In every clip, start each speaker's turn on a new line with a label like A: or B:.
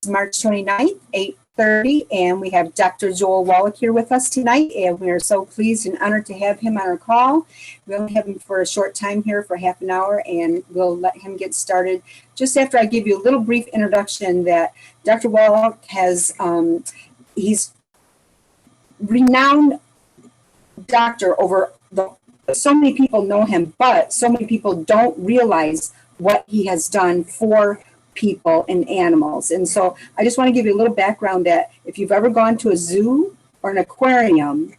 A: March 29th, 8:30, and we have Dr. Joel Wallach here with us tonight, and we are so pleased and honored to have him on our call. We only have him for a short time here for half an hour, and we'll let him get started just after I give you a little brief introduction that Dr. Wallach has, he's renowned doctor over so many people know him, but so many people don't realize what he has done for people and animals. And so I just want to give you a little background that if you've ever gone to a zoo or an aquarium,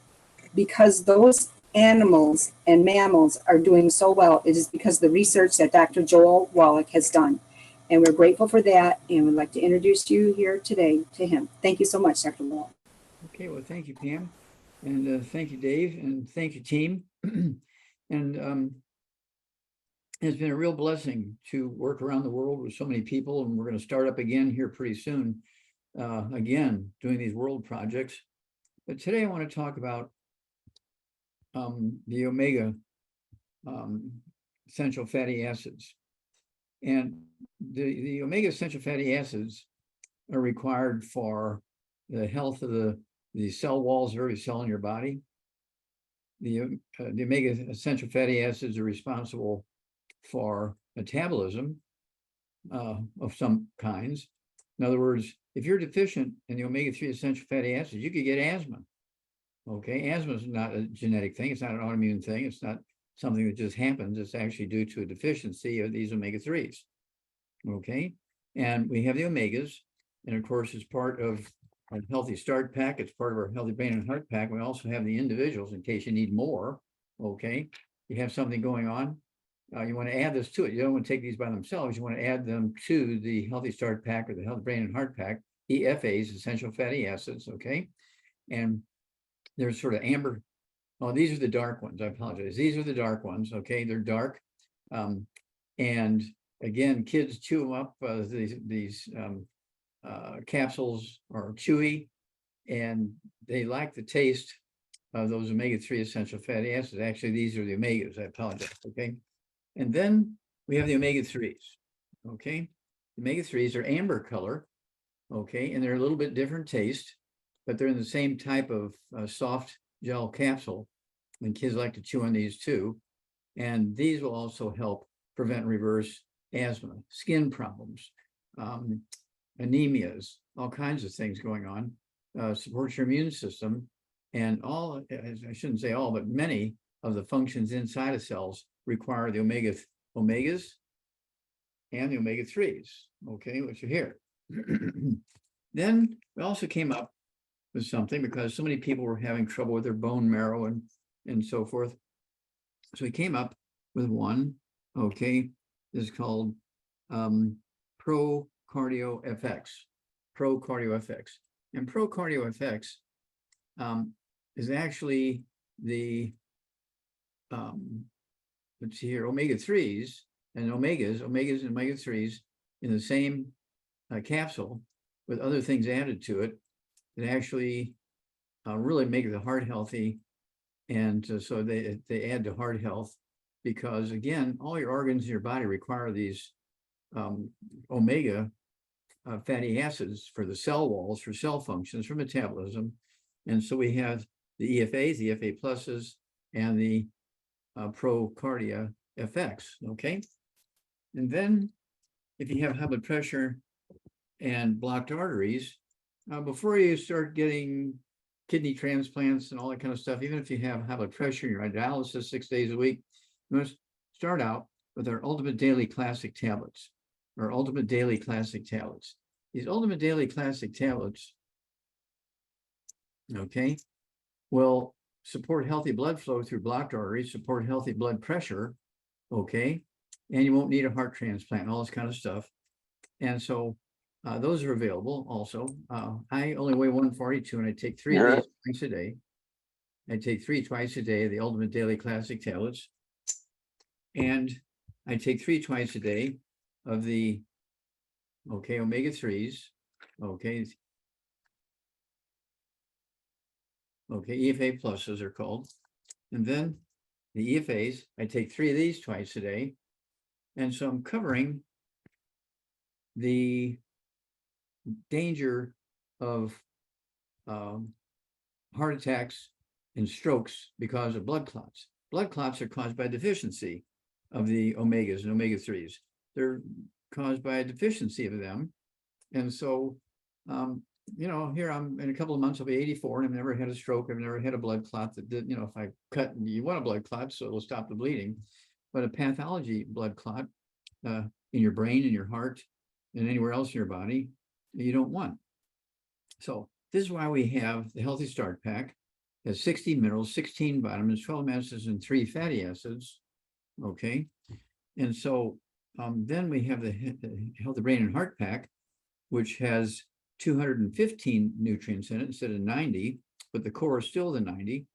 A: because those animals and mammals are doing so well, it is because of the research that Dr. Joel Wallach has done. And we're grateful for that, and we'd like to introduce you here today to him. Thank you so much, Dr. Wallach.
B: Okay, well, thank you, Pam. And thank you, Dave, and thank you, team. And it's been a real blessing to work around the world with so many people, and we're going to start up again here pretty soon, again, doing these world projects. But today I want to talk about the omega essential fatty acids. And the omega essential fatty acids are required for the health of the cell walls of every cell in your body. The omega essential fatty acids are responsible for metabolism of some kinds. In other words, if you're deficient in the omega-3 essential fatty acids, you could get asthma. Okay, asthma is not a genetic thing. It's not an autoimmune thing. It's not something that just happens. It's actually due to a deficiency of these omega-3s. Okay, and we have the omegas, and of course, it's part of our Healthy Start Pack. It's part of our Healthy Brain and Heart Pack. We also have the individuals in case you need more. Okay, you have something going on. You want to add this to it. You don't want to take these by themselves. You want to add them to the Healthy Start Pack or the Healthy Brain and Heart Pack, EFAs, essential fatty acids, okay? And there's sort of amber. Oh, these are the dark ones. I apologize. These are the dark ones, okay? They're dark. And again, kids chew them up. These capsules are chewy, and they like the taste of those omega-3 essential fatty acids. Actually, these are the omegas. I apologize, okay? And then we have the omega-3s, okay? The omega-3s are amber color, okay? And they're a little bit different taste, but they're in the same type of soft gel capsule. And kids like to chew on these too. And these will also help prevent and reverse asthma, skin problems, anemias, all kinds of things going on, supports your immune system. And all, I shouldn't say all, but many of the functions inside of cells require the omegas and the omega-3s, okay, which are here. Then we also came up with something because so many people were having trouble with their bone marrow and so forth. So we came up with one, okay, this is called Pro Cardio FX, Pro Cardio FX. And Pro Cardio FX is actually the let's see here, omega-3s and omegas and omega-3s in the same capsule with other things added to it that actually really make the heart healthy. And so they add to heart health because, again, all your organs in your body require these omega fatty acids for the cell walls, for cell functions, for metabolism. And so we have the EFAs, the EFA pluses, and the Pro Cardia FX, okay? And then if you have high blood pressure and blocked arteries, before you start getting kidney transplants and all that kind of stuff, even if you have high blood pressure, you're on dialysis 6 days a week, you must start out with our Ultimate Daily Classic tablets, our Ultimate Daily Classic tablets. These Ultimate Daily Classic tablets, okay, will support healthy blood flow through blocked arteries, support healthy blood pressure, okay, and you won't need a heart transplant, all this kind of stuff. And so those are available also. I only weigh 142 and I take 3 of these twice a day. I take 3 twice a day, the Ultimate Daily Classic tablets. And I take 3 twice a day of the, okay, omega-3s, okay, EFA pluses are called. And then the EFAs, I take 3 of these twice a day. And so I'm covering the danger of heart attacks and strokes because of blood clots. Blood clots are caused by deficiency of the omegas and omega-3s. They're caused by a deficiency of them. And so, you know, here I'm in a couple of months, I'll be 84 and I've never had a stroke. I've never had a blood clot that did, you know, if I cut, you want a blood clot, so it'll stop the bleeding. But a pathology blood clot in your brain, in your heart, and anywhere else in your body, you don't want. So this is why we have the Healthy Start Pack. It has 60 minerals, 16 vitamins, 12 amino acids, and 3 fatty acids. Okay. And so then we have the Healthy Brain and Heart Pack, which has 215 nutrients in it instead of 90, but the core is still the 90.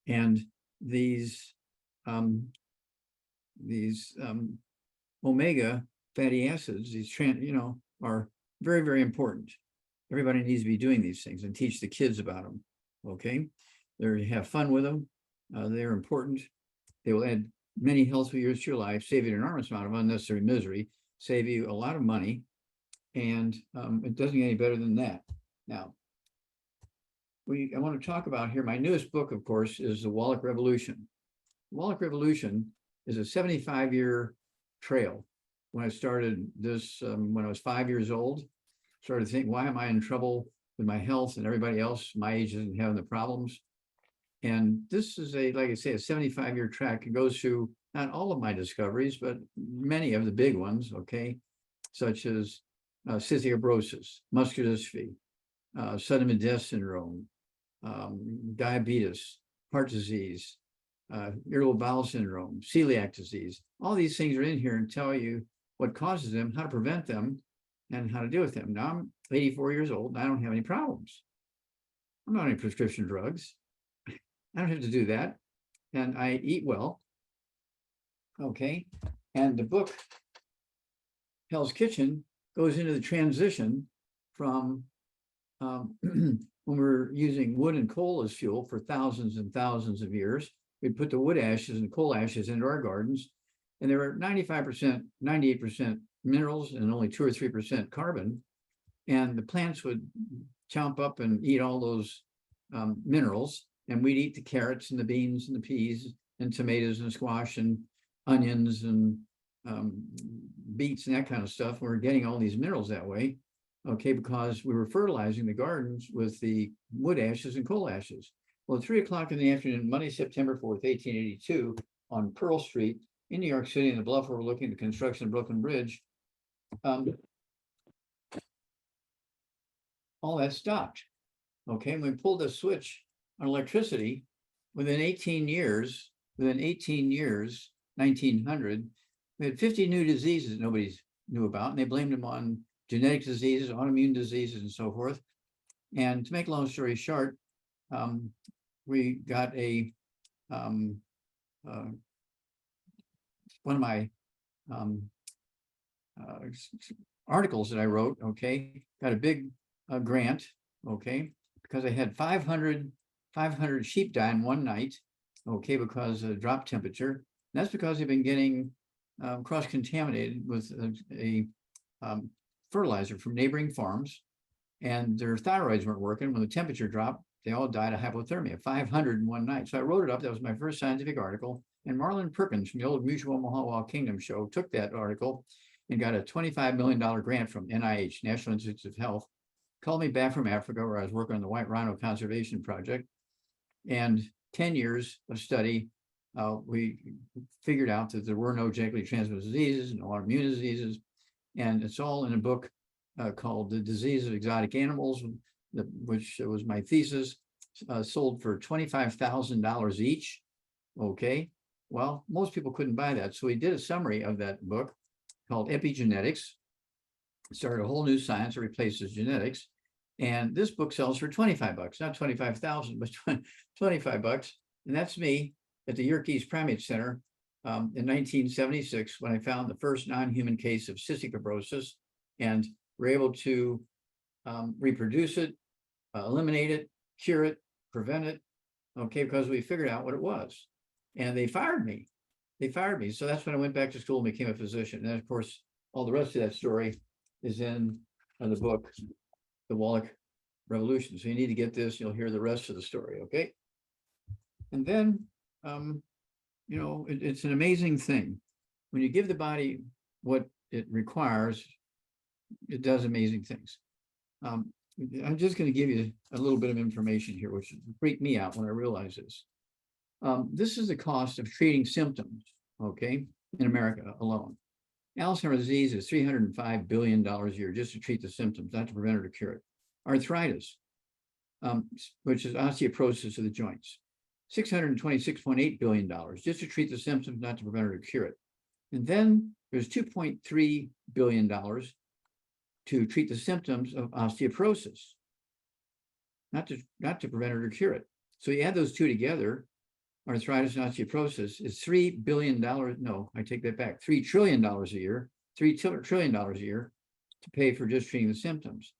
B: And these omega fatty acids, you know, are very, very important. Everybody needs to be doing these things and teach the kids about them. Okay, they have fun with them. They're important. They will add many healthful years to your life, save you an enormous amount of unnecessary misery, save you a lot of money, and it doesn't get any better than that. Now, I want to talk about here, my newest book, of course, is the Wallach Revolution. Wallach Revolution is a 75-year trail. When I started this, when I was 5 years old, started thinking, why am I in trouble with my health and everybody else my age isn't having the problems? And this is like I say, a 75-year track. It goes through not all of my discoveries, but many of the big ones, okay, such as cystic fibrosis, muscular dystrophy, sudden death syndrome, diabetes, heart disease, irritable bowel syndrome, celiac disease. All these things are in here and tell you what causes them, how to prevent them, and how to deal with them. Now I'm 84 years old and I don't have any problems. I'm not on any prescription drugs. I don't have to do that. And I eat well. Okay. And the book, Hell's Kitchen, goes into the transition from when we're using wood and coal as fuel for thousands and thousands of years. We put the wood ashes and coal ashes into our gardens, and there were 95%, 98% minerals and only 2 or 3% carbon. And the plants would chomp up and eat all those minerals, and we'd eat the carrots and the beans and the peas and tomatoes and squash and onions and beets and that kind of stuff. We're getting all these minerals that way, okay, because we were fertilizing the gardens with the wood ashes and coal ashes. Well, at 3 o'clock in the afternoon, Monday, September 4th, 1882, on Pearl Street in New York City, in the bluff overlooking the construction of Brooklyn Bridge, all that stopped. Okay, and we pulled the switch on electricity. Within 18 years, 1900, we had 50 new diseases that nobody knew about, and they blamed them on genetic diseases, autoimmune diseases, and so forth. And to make a long story short, we got one of my articles that I wrote, okay, got a big grant, okay, because I had 500 sheep die in one night, okay, because of drop temperature. And that's because they've been getting cross-contaminated with a fertilizer from neighboring farms, and their thyroids weren't working. When the temperature dropped, they all died of hypothermia, 500 in one night. So I wrote it up. That was my first scientific article. And Marlon Perkins from the old Mutual Omaha Wild Kingdom show took that article and got a $25 million grant from NIH, National Institutes of Health, called me back from Africa, where I was working on the White Rhino Conservation Project. And 10 years of study, we figured out that there were no genetically transmitted diseases, no autoimmune diseases. And it's all in a book called The Disease of Exotic Animals, which was my thesis, sold for $25,000 each. Okay, well, most people couldn't buy that. So we did a summary of that book called Epigenetics, started a whole new science that replaces genetics. And this book sells for 25 bucks, not 25,000, but 25 bucks. And that's me at the Yerkes Primate Center in 1976, when I found the first non-human case of cystic fibrosis, and were able to reproduce it, eliminate it, cure it, prevent it, okay, because we figured out what it was. And they fired me. So that's when I went back to school and became a physician. And of course, all the rest of that story is in of the book, The Wallach Revolution. So you need to get this, you'll hear the rest of the story, okay? And then, you know, it's an amazing thing. When you give the body what it requires, it does amazing things. I'm just going to give you a little bit of information here, which freaked me out when I realized this. This is the cost of treating symptoms, okay, in America alone. Alzheimer's disease is $305 billion a year just to treat the symptoms, not to prevent or to cure it. Arthritis, which is osteoporosis of the joints, $626.8 billion just to treat the symptoms, not to prevent or to cure it. And then there's $2.3 billion to treat the symptoms of osteoporosis, not to prevent or to cure it. So you add those two together, arthritis and osteoporosis is $3 billion. No, I take that back. $3 trillion a year, $3 trillion a year to pay for just treating the symptoms.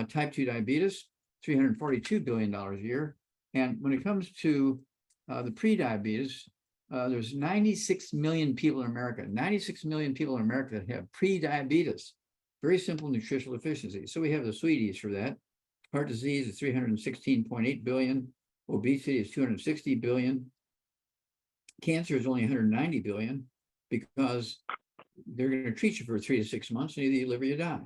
B: Type 2 diabetes, $342 billion a year. And when it comes to the pre-diabetes, there's 96 million people in America, 96 million people in America that have pre-diabetes, very simple nutritional deficiency. So we have the sweeties for that. Heart disease is 316.8 billion. Obesity is 260 billion. Cancer is only 190 billion because they're going to treat you for 3 to 6 months and either you live or you die.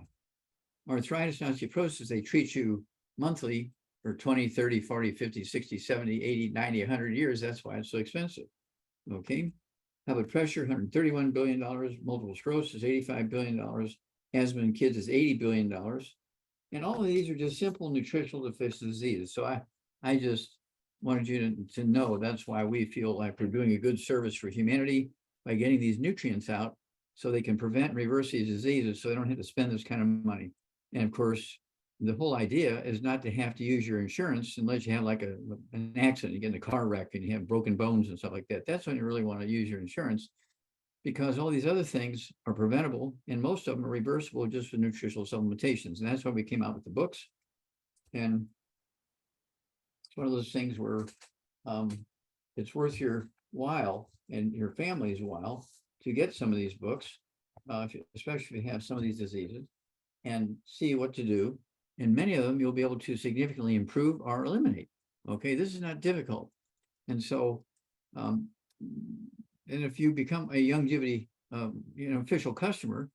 B: Arthritis and osteoporosis, they treat you monthly for 20, 30, 40, 50, 60, 70, 80, 90, 100 years. That's why it's so expensive. Okay. High blood pressure, $131 billion. Multiple sclerosis, $85 billion. Asthma in kids is $80 billion. And all of these are just simple nutritional deficiency diseases. So I just wanted you to know that's why we feel like we're doing a good service for humanity by getting these nutrients out so they can prevent and reverse these diseases so they don't have to spend this kind of money. And of course, the whole idea is not to have to use your insurance unless you have like an accident, you get in a car wreck and you have broken bones and stuff like that. That's when you really want to use your insurance, because all these other things are preventable and most of them are reversible just with nutritional supplementations. And that's why we came out with the books. And it's one of those things where it's worth your while and your family's while to get some of these books, especially if you have some of these diseases, and see what to do. And many of them you'll be able to significantly improve or eliminate. Okay, this is not difficult. And so, and if you become a YOUNGEVITY, official customer,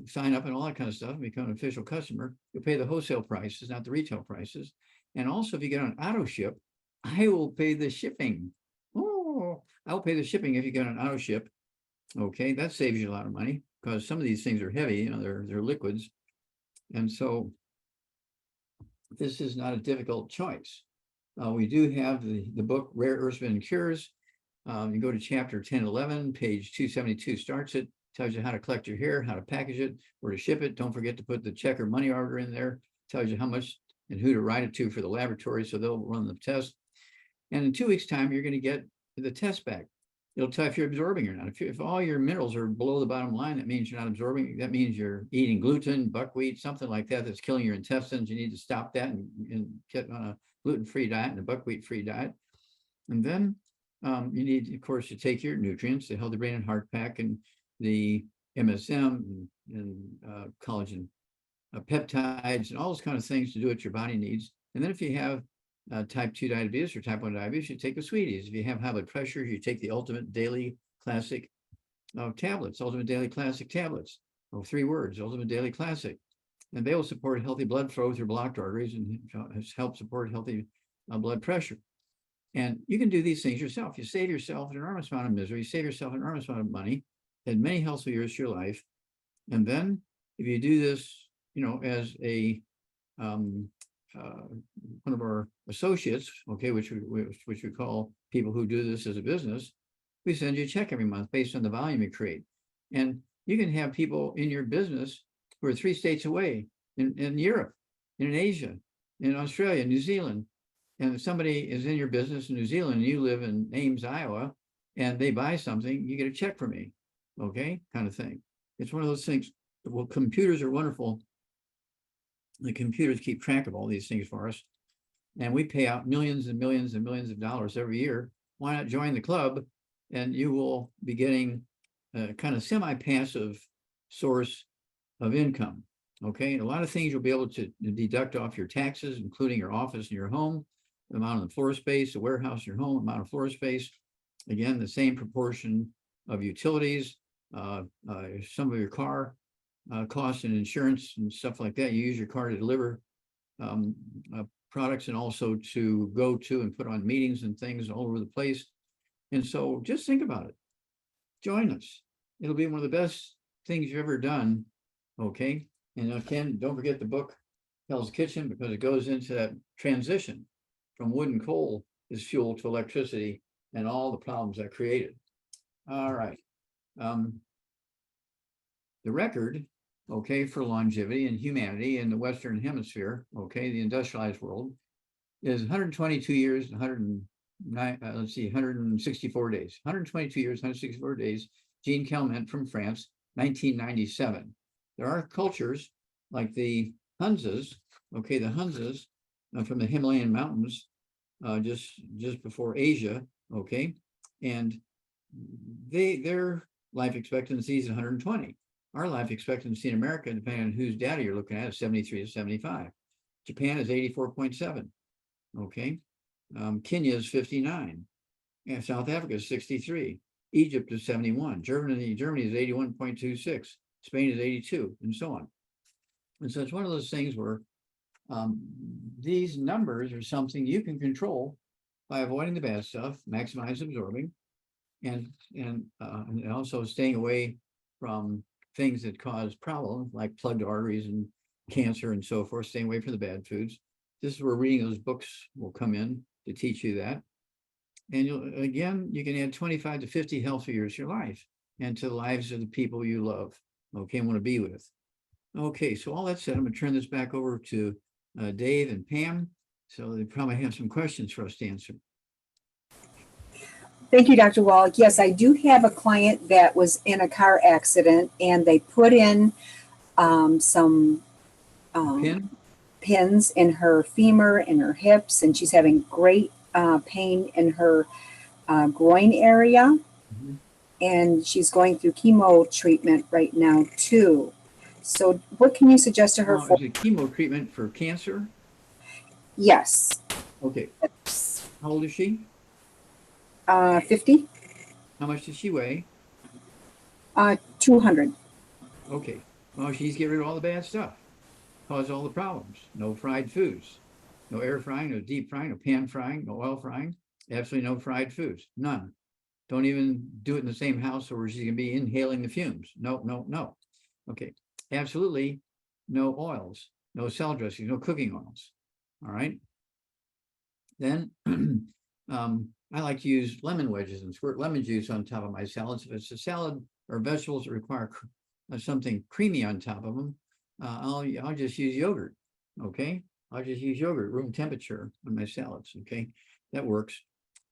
B: sign up and all that kind of stuff, and become an official customer, you'll pay the wholesale prices, not the retail prices. And also, if you get on auto ship, I will pay the shipping. Oh, I'll pay the shipping if you get on auto ship. Okay, that saves you a lot of money because some of these things are heavy, they're liquids. And so this is not a difficult choice. We do have the book, Rare Earthman Cures. You go to chapter 10, 11, page 272 starts it, tells you how to collect your hair, how to package it, where to ship it. Don't forget to put the check or money order in there. Tells you how much and who to write it to for the laboratory, so they'll run the test. And in 2 weeks' time, you're going to get the test back. It'll tell you if you're absorbing or not. If all your minerals are below the bottom line, that means you're not absorbing. That means you're eating gluten, buckwheat, something like that that's killing your intestines. You need to stop that and get on a gluten-free diet and a buckwheat-free diet. And then you need, of course, to take your nutrients, the Healthy Brain and Heart Pack, and the MSM and collagen peptides, and all those kind of things to do what your body needs. And then if you have type 2 diabetes or type 1 diabetes, you take the sweeties. If you have high blood pressure, you take the Ultimate Daily Classic tablets, Ultimate Daily Classic tablets. 3 words, Ultimate Daily Classic. And they will support healthy blood flow through blocked arteries and help support healthy blood pressure. And you can do these things yourself. You save yourself an enormous amount of misery, you save yourself an enormous amount of money, and many healthful years to your life. And then if you do this, as a one of our associates, okay, which we call people who do this as a business, we send you a check every month based on the volume you create. And you can have people in your business who are 3 states away, in Europe, in Asia, in Australia, New Zealand. And if somebody is in your business in New Zealand and you live in Ames, Iowa, and they buy something, you get a check from me, okay, kind of thing. It's one of those things. Well, computers are wonderful. The computers keep track of all these things for us. And we pay out millions and millions and millions of dollars every year. Why not join the club? And you will be getting a kind of semi-passive source of income. Okay, a lot of things you'll be able to deduct off your taxes, including your office and your home, the amount of floor space, the warehouse, your home, amount of floor space. Again, the same proportion of utilities, some of your car costs and insurance and stuff like that. You use your car to deliver products and also to go to and put on meetings and things all over the place. And so just think about it. Join us. It'll be one of the best things you've ever done. Okay. And again, don't forget the book, Hell's Kitchen, because it goes into that transition from wood and coal as fuel to electricity and all the problems that created. All right. The record, okay, for longevity and humanity in the Western Hemisphere, okay, the industrialized world, is 122 years, 164 days. 122 years, 164 days. Jean Calment from France, 1997. There are cultures like the Hunzas, okay, the Hunzas from the Himalayan mountains, just before Asia, okay, and their life expectancy is 120. Our life expectancy in America, depending on whose data you're looking at, is 73 to 75. Japan is 84.7. Okay. Kenya is 59. And South Africa is 63. Egypt is 71. Germany is 81.26. Spain is 82, and so on. And so it's one of those things where these numbers are something you can control by avoiding the bad stuff, maximize absorbing, and also staying away from things that cause problems like plugged arteries and cancer and so forth, staying away from the bad foods. This is where reading those books will come in to teach you that. And you can add 25 to 50 healthy years to your life and to the lives of the people you love, okay, and want to be with. Okay, so all that said, I'm going to turn this back over to Dave and Pam. So they probably have some questions for us to answer.
A: Thank you, Dr. Wallach. Yes, I do have a client that was in a car accident, and they put in some pins in her femur and her hips, and she's having great pain in her groin area. Mm-hmm. And she's going through chemo treatment right now too. So what can you suggest to her for?
B: Is it chemo treatment for cancer?
A: Yes.
B: Okay. How old is she?
A: 50.
B: How much does she weigh?
A: 200.
B: Okay. Well, she's getting rid of all the bad stuff. Cause all the problems. No fried foods. No air frying, no deep frying, no pan frying, no oil frying. Absolutely no fried foods. None. Don't even do it in the same house or she's going to be inhaling the fumes. No, no, no. Okay. Absolutely no oils, no salad dressings, no cooking oils. All right. Then I like to use lemon wedges and squirt lemon juice on top of my salads. If it's a salad or vegetables that require something creamy on top of them, I'll just use yogurt. Okay. I'll just use yogurt, room temperature on my salads. Okay. That works.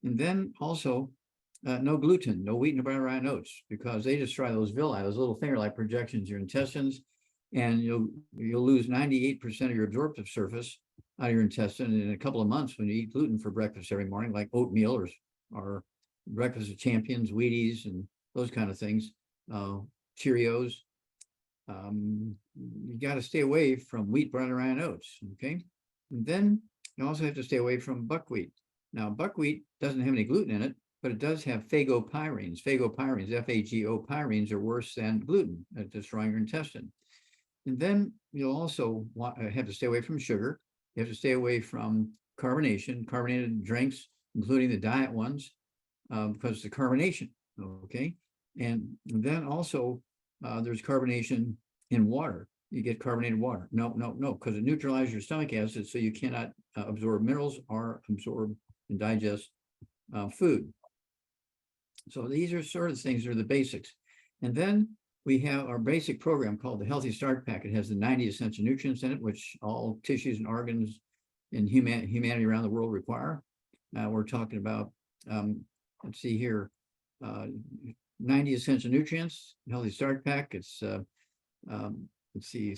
B: And then also no gluten, no wheat and brown rye and oats, because they destroy those villi, those little finger-like projections in your intestines, and you'll lose 98% of your absorptive surface out of your intestine in a couple of months when you eat gluten for breakfast every morning, like oatmeal or breakfast of champions, Wheaties, and those kind of things, Cheerios. You got to stay away from wheat, brown rye and oats. Okay, and then you also have to stay away from buckwheat. Now, buckwheat doesn't have any gluten in it, but it does have phagopyrenes. Phagopyrenes, F-A-G-O pyrines, are worse than gluten at destroying your intestine. And then you'll also have to stay away from sugar. You have to stay away from carbonated drinks, including the diet ones, because of the carbonation, okay? And then also there's carbonation in water. You get carbonated water. No, because it neutralizes your stomach acid, so you cannot absorb minerals or absorb and digest food. So these are sort of things that are the basics. And then we have our basic program called the Healthy Start Pack. It has the 90 essential nutrients in it, which all tissues and organs in humanity around the world require. We're talking about, let's see here, 90 essential nutrients, Healthy Start Pack. It's, let's see,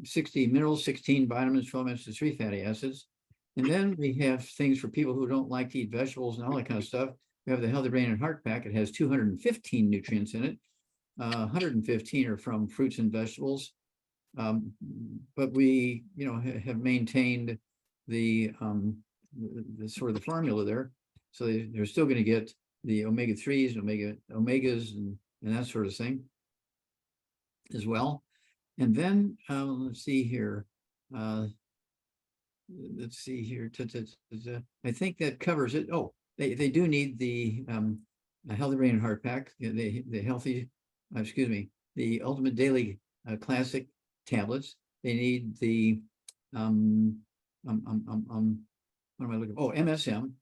B: 60 minerals, 16 vitamins, 12 omega-3 fatty acids. And then we have things for people who don't like to eat vegetables and all that kind of stuff. We have the Healthy Brain and Heart Pack. It has 215 nutrients in it. 115 are from fruits and vegetables. But we, have maintained the sort of the formula there. So they're still going to get the omega-3s, omegas and that sort of thing as well. And then let's see here. I think that covers it. Oh, they do need the Healthy Brain and Heart Pack, the healthy, the Ultimate Daily Classic tablets. They need the what am I looking for? Oh, MSM.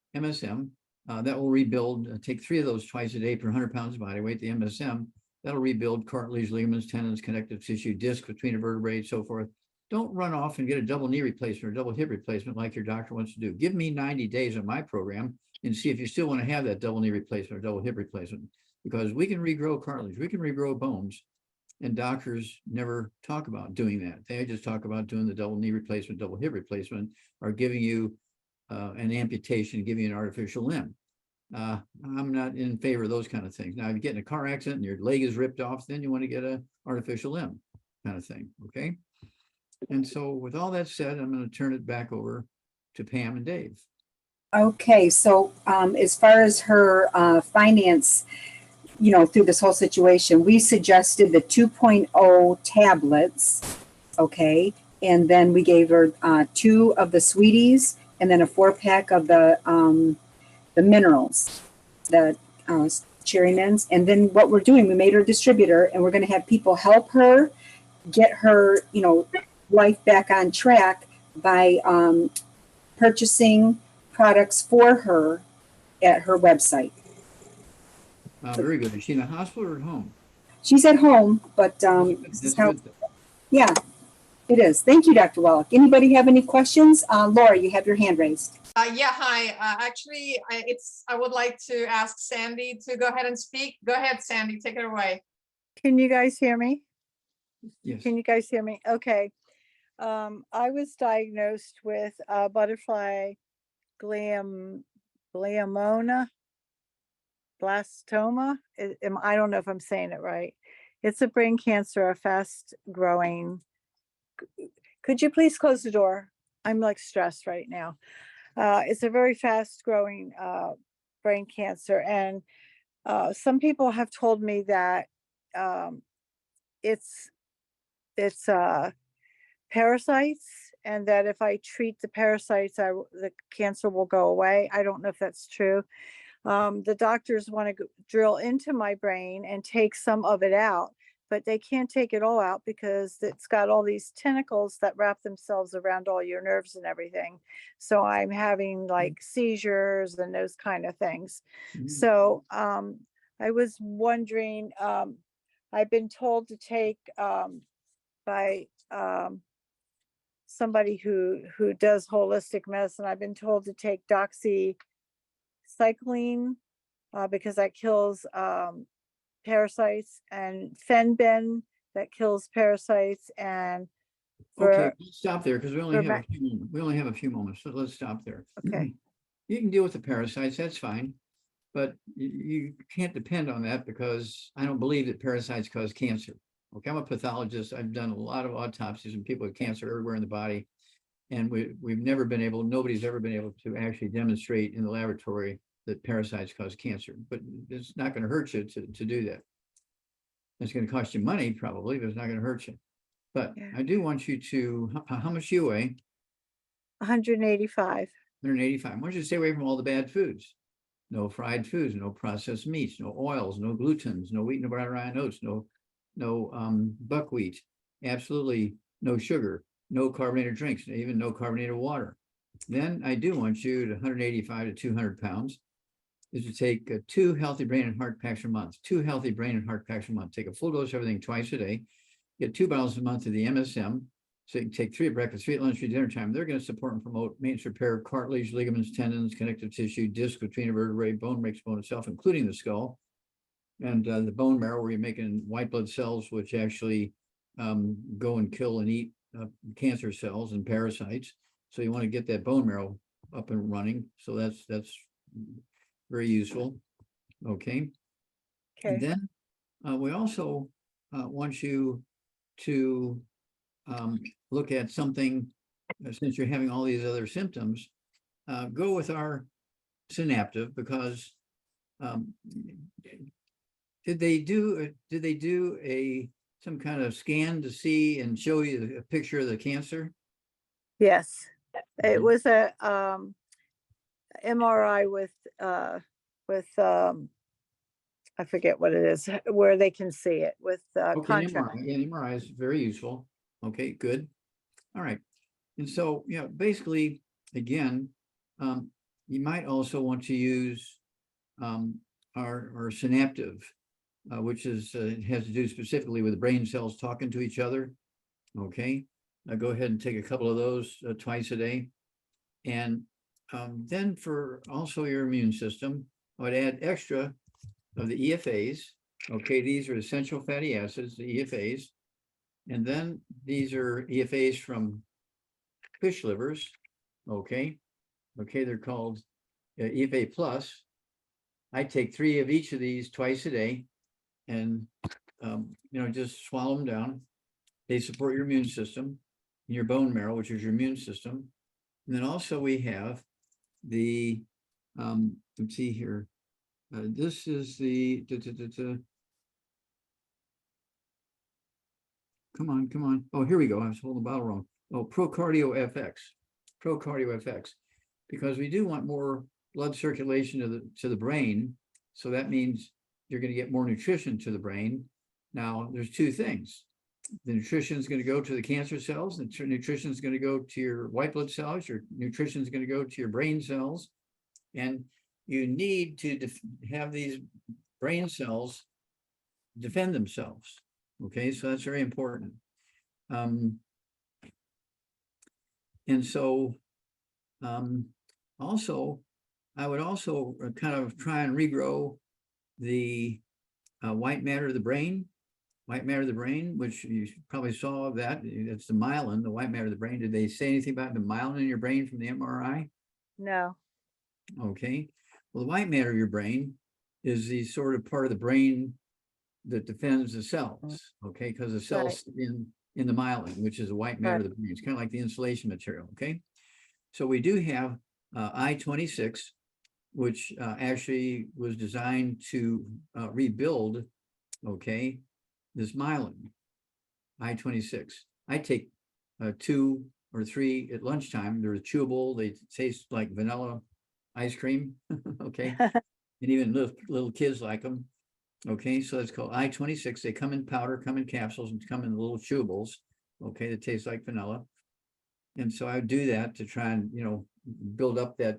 B: That will rebuild. Take 3 of those twice a day per 100 pounds of body weight. The MSM that'll rebuild cartilage, ligaments, tendons, connective tissue, disc between the vertebrae, so forth. Don't run off and get a double knee replacement or double hip replacement like your doctor wants to do. Give me 90 days of my program and see if you still want to have that double knee replacement or double hip replacement, because we can regrow cartilage, we can regrow bones, and doctors never talk about doing that. They just talk about doing the double knee replacement, double hip replacement, or giving you an amputation, giving you an artificial limb. I'm not in favor of those kind of things. Now, if you get in a car accident and your leg is ripped off, then you want to get an artificial limb kind of thing, okay? And so with all that said, I'm going to turn it back over to Pam and Dave.
A: Okay, so as far as her finance, through this whole situation, we suggested the 2.0 tablets, okay? And then we gave her 2 of the sweeties and then a 4-pack of the minerals, the cherry mints. And then what we're doing, we made her a distributor, and we're going to have people help her get her, life back on track by purchasing products for her at her website.
B: Very good. Is she in the hospital or at home?
A: She's at home, but this is how, yeah, it is. Thank you, Dr. Wallach. Anybody have any questions? Laura, you have your hand raised.
C: Yeah, hi. Actually, I would like to ask Sandy to go ahead and speak. Go ahead, Sandy, take it away.
D: Can you guys hear me?
B: Yes.
D: Can you guys hear me? Okay. I was diagnosed with butterfly glioma, blastoma. I don't know if I'm saying it right. It's a brain cancer, a fast growing. Could you please close the door? I'm like stressed right now. It's a very fast growing brain cancer. And some people have told me that it's parasites, and that if I treat the parasites, the cancer will go away. I don't know if that's true. The doctors want to drill into my brain and take some of it out, but they can't take it all out because it's got all these tentacles that wrap themselves around all your nerves and everything. So I'm having like seizures and those kind of things. So I was wondering, I've been told to take by somebody who does holistic medicine. I've been told to take doxycycline because that kills parasites, and fenbin that kills parasites. And
B: okay, let's stop there because we only have a few moments. So let's stop there.
D: Okay.
B: You can deal with the parasites, that's fine, but you can't depend on that, because I don't believe that parasites cause cancer. Okay, I'm a pathologist. I've done a lot of autopsies and people with cancer everywhere in the body. And we've never been able, nobody's ever been able to actually demonstrate in the laboratory that parasites cause cancer. But it's not going to hurt you to do that. It's going to cost you money probably, but it's not going to hurt you. But yeah. I do want you to, how much do you weigh?
D: 185.
B: 185. I want you to stay away from all the bad foods. No fried foods, no processed meats, no oils, no glutens, no wheat, no brown rye oats, no buckwheat, absolutely no sugar, no carbonated drinks, even no carbonated water. Then I do want you to 185 to 200 pounds is to take 2 healthy brain and heart packs a month, 2 healthy brain and heart packs a month. Take a full dose of everything twice a day, get 2 bottles a month of the MSM. So you can take 3 at breakfast, 3 at lunch, 3 at dinner time. They're going to support and promote maintenance repair of cartilage, ligaments, tendons, connective tissue, disc between the vertebrae, bone makes bone itself, including the skull. And the bone marrow, where you're making white blood cells, which actually go and kill and eat cancer cells and parasites. So you want to get that bone marrow up and running. So that's very useful. Okay. And then we also want you to look at something, since you're having all these other symptoms, go with our Synaptive, because did they do some kind of scan to see and show you a picture of the cancer?
D: Yes, it
B: Mhm.
D: was a MRI with I forget what it is, where they can see it with
B: Okay, an
D: contrast.
B: MRI. Yeah, an MRI is very useful. Okay, good. All right. And so, yeah, basically, again, you might also want to use our Synaptive, which is has to do specifically with the brain cells talking to each other. Okay, go ahead and take a couple of those twice a day. And then for also your immune system, I would add extra of the EFAs. Okay, these are essential fatty acids, the EFAs. And then these are EFAs from fish livers. Okay, they're called EFA plus. I take 3 of each of these twice a day, and just swallow them down. They support your immune system, your bone marrow, which is your immune system. And then also we have the let's see here. This is the come on. Oh, here we go. I was holding the bottle wrong. Oh, Procardio FX, because we do want more blood circulation to the brain. So that means you're going to get more nutrition to the brain. Now, there's 2 things. The nutrition is going to go to the cancer cells. The nutrition is going to go to your white blood cells. Your nutrition is going to go to your brain cells. And you need to have these brain cells defend themselves. Okay, so that's very important. And so also, I would also kind of try and regrow the white matter of the brain. White matter of the brain, which you probably saw that, it's the myelin, the white matter of the brain. Did they say anything about the myelin in your brain from the MRI?
D: No.
B: Okay. Well, the white matter of your brain is the sort of part of the brain that defends the cells, okay? Because the cells in the myelin, which is the white matter of the brain. It's kind of like the insulation material, okay? So we do have I-26, which actually was designed to rebuild, okay, this myelin, I-26. I take 2 or 3 at lunchtime. They're chewable. They taste like vanilla ice cream, okay? And even little kids like them. Okay, so it's called I-26. They come in powder, come in capsules, and come in little chewables, okay, that taste like vanilla. And so I would do that to try and, build up that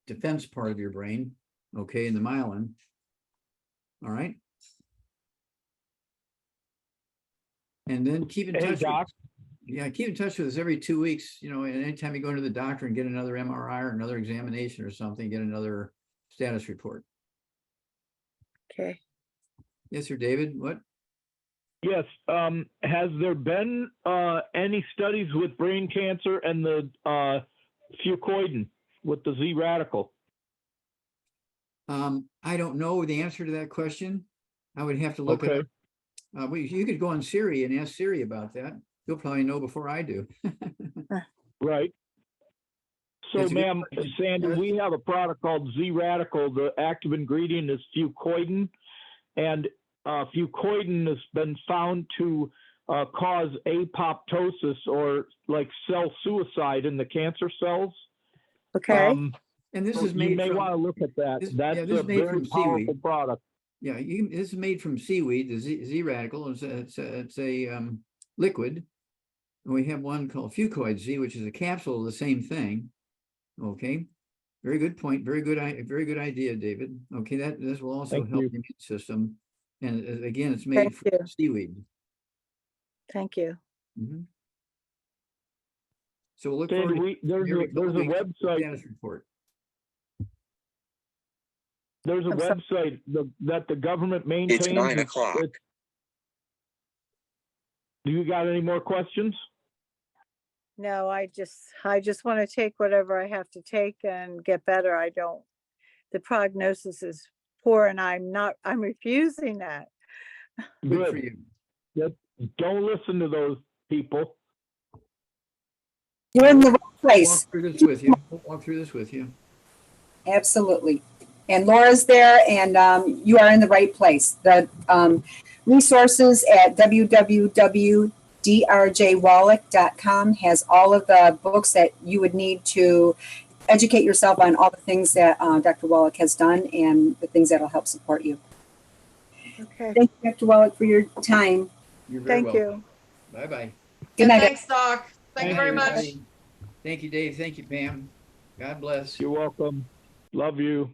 B: defense part of your brain, okay, in the myelin. All right. And then keep in touch.
E: Doc.
B: Keep in touch with us every 2 weeks, and anytime you go into the doctor and get another MRI or another examination or something, get another status report.
D: Okay.
B: Yes, sir, David, what?
E: Yes. Has there been any studies with brain cancer and the fucoidan with the Z radical?
B: I don't know the answer to that question. I would have to look it up. You could go on Siri and ask Siri about that. You'll probably know before I do.
E: Right. So,
B: That's a good
E: ma'am,
B: question.
E: Sandy,
B: Yes.
E: we have a product called Z radical. The active ingredient is fucoidan, and fucoidan has been found to cause apoptosis, or like cell suicide in the cancer cells.
D: Okay.
B: And this
E: So
B: is made
E: you may
B: from,
E: want to look at that. That's
B: this is
E: a
B: made
E: very
B: from
E: powerful
B: seaweed.
E: product.
B: Yeah, this is made from seaweed. The Z radical it's a liquid. And we have one called Fucoid Z, which is a capsule of the same thing. Okay, very good point. Very good idea, David. Okay, this will also
E: Thank
B: help
E: you.
B: the immune system. And again, it's
D: Thank
B: made from
D: you.
B: seaweed.
D: Thank you.
B: Mhm. So we'll look
E: Sandy,
B: forward to
E: there's
B: every
E: a
B: couple weeks,
E: website.
B: status report.
E: There's a
D: I'm sorry.
E: website that the government maintains.
F: It's 9 o'clock.
E: Do you got any more questions?
D: No, I just want to take whatever I have to take and get better. The prognosis is poor, and I'm refusing that.
B: Good for
E: Good.
B: you.
E: Don't listen to those people.
A: You're in the right
B: Walk
A: place.
B: through this with you. We'll walk through this with you.
A: Absolutely. And Laura's there, and you are in the right place. The resources at www.drjwallach.com has all of the books that you would need to educate yourself on all the things that Dr. Wallach has done and the things that will help support you.
D: Okay,
A: Thank you, Dr. Wallach, for your time.
B: You're very
D: thank
B: welcome.
D: you.
B: Bye-bye.
A: Good
C: Yeah,
A: night.
C: thanks, Doc. Thank you
B: Bye,
C: very much.
B: everybody. Thank you, Dave. Thank you, Pam. God bless.
E: You're welcome. Love you.